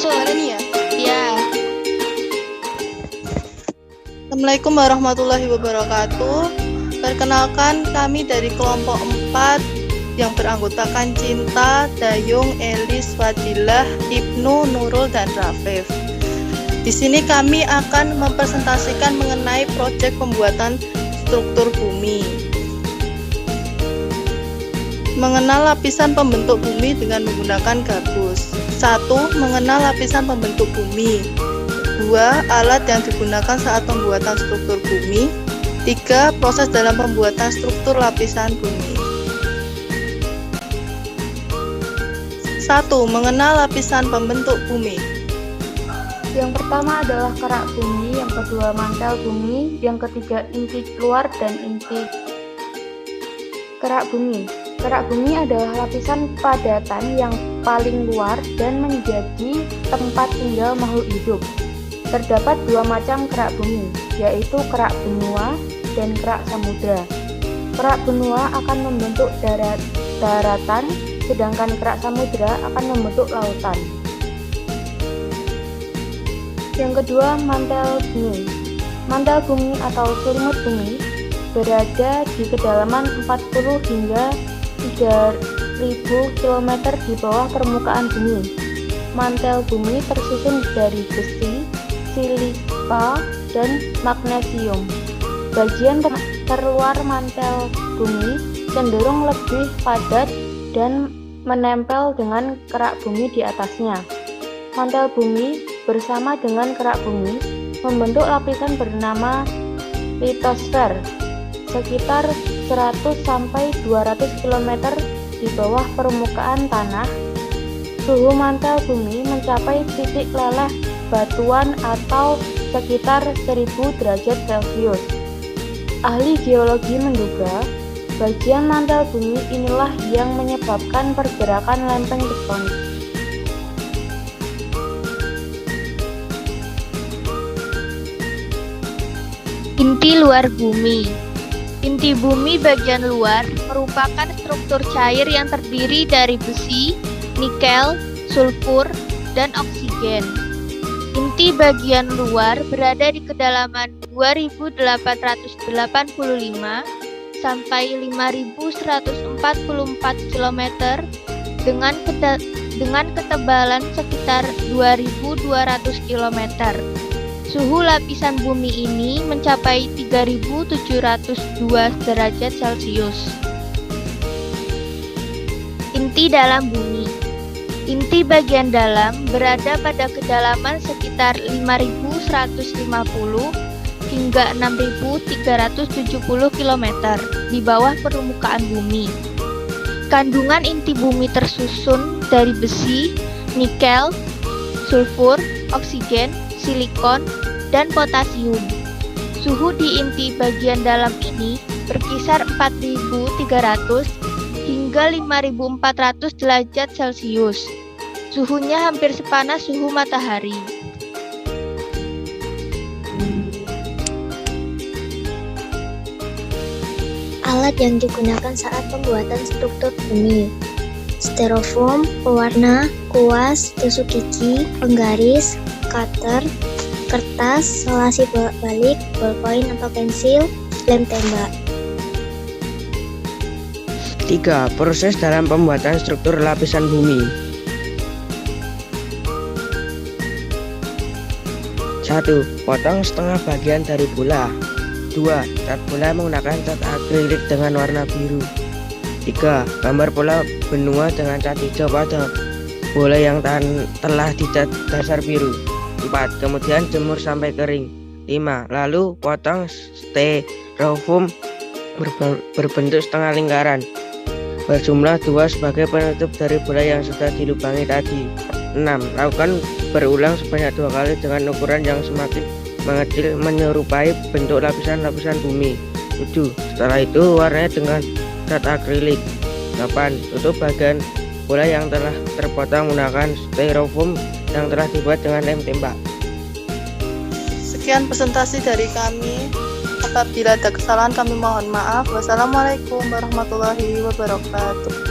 Langsung ada nih ya? Ya, Assalamualaikum warahmatullahi wabarakatuh. Perkenalkan, kami dari kelompok 4 yang beranggotakan Cinta, Dayung, Elis, Fadilah, Ibnu, Nurul, dan Rafif. Di sini kami akan mempresentasikan mengenai proyek pembuatan struktur bumi. Mengenal lapisan pembentuk bumi dengan menggunakan gabus. 1. Mengenal lapisan pembentuk bumi. 2. Alat yang digunakan saat pembuatan struktur bumi. 3. Proses dalam pembuatan struktur lapisan bumi. 1. Mengenal lapisan pembentuk bumi. Yang pertama adalah kerak bumi, yang kedua mantel bumi, yang ketiga inti luar dan inti kerak bumi. Kerak bumi adalah lapisan padatan yang paling luar dan menjadi tempat tinggal makhluk hidup. Terdapat dua macam kerak bumi, yaitu kerak benua dan kerak samudra. Kerak benua akan membentuk daratan, sedangkan kerak samudra akan membentuk lautan. Yang kedua, mantel bumi. Mantel bumi atau selimut bumi berada di kedalaman 40 hingga 3.000 km di bawah permukaan bumi. Mantel bumi tersusun dari besi, silika, dan magnesium. Bagian terluar mantel bumi cenderung lebih padat dan menempel dengan kerak bumi di atasnya. Mantel bumi bersama dengan kerak bumi membentuk lapisan bernama litosfer sekitar 100-200 km di bawah permukaan tanah. Suhu mantel bumi mencapai titik leleh batuan atau sekitar 1000 derajat Celcius. Ahli geologi menduga bagian mantel bumi inilah yang menyebabkan pergerakan lempeng tektonik. inti luar bumi. Inti bumi bagian luar merupakan struktur cair yang terdiri dari besi, nikel, sulfur, dan oksigen. Inti bagian luar berada di kedalaman 2.885 sampai 5.144 km dengan ketebalan sekitar 2.200 km. Suhu lapisan bumi ini mencapai 3.702 derajat Celcius. Inti dalam bumi. Inti bagian dalam berada pada kedalaman sekitar 5.150 hingga 6.370 km di bawah permukaan bumi. Kandungan inti bumi tersusun dari besi, nikel, sulfur, oksigen, silikon, dan potasium. Suhu di inti bagian dalam ini berkisar 4.300 hingga 5.400 derajat Celcius. Suhunya hampir sepanas suhu matahari. Alat yang digunakan saat pembuatan struktur bumi: styrofoam, pewarna, kuas, tusuk gigi, penggaris, cutter, kertas, selasi bolak-balik, ballpoint atau pensil, lem tembak. 3. Proses dalam pembuatan struktur lapisan bumi. 1. Potong setengah bagian dari bola. 2. Cat bola menggunakan cat akrilik dengan warna biru. 3. Gambar pola benua dengan cat hijau pada bola yang telah dicat dasar biru. 4. Kemudian jemur sampai kering. 5. Lalu potong styrofoam berbentuk setengah lingkaran berjumlah 2 sebagai penutup dari bola yang sudah dilubangi tadi. 6. Lakukan berulang sebanyak 2 kali dengan ukuran yang semakin mengecil menyerupai bentuk lapisan-lapisan bumi. 7. Setelah itu warnai dengan cat akrilik. 8. Tutup bagian bola yang telah terpotong menggunakan styrofoam yang telah dibuat dengan lem tembak. Sekian presentasi dari kami. Apabila ada kesalahan kami mohon maaf. Wassalamualaikum warahmatullahi wabarakatuh.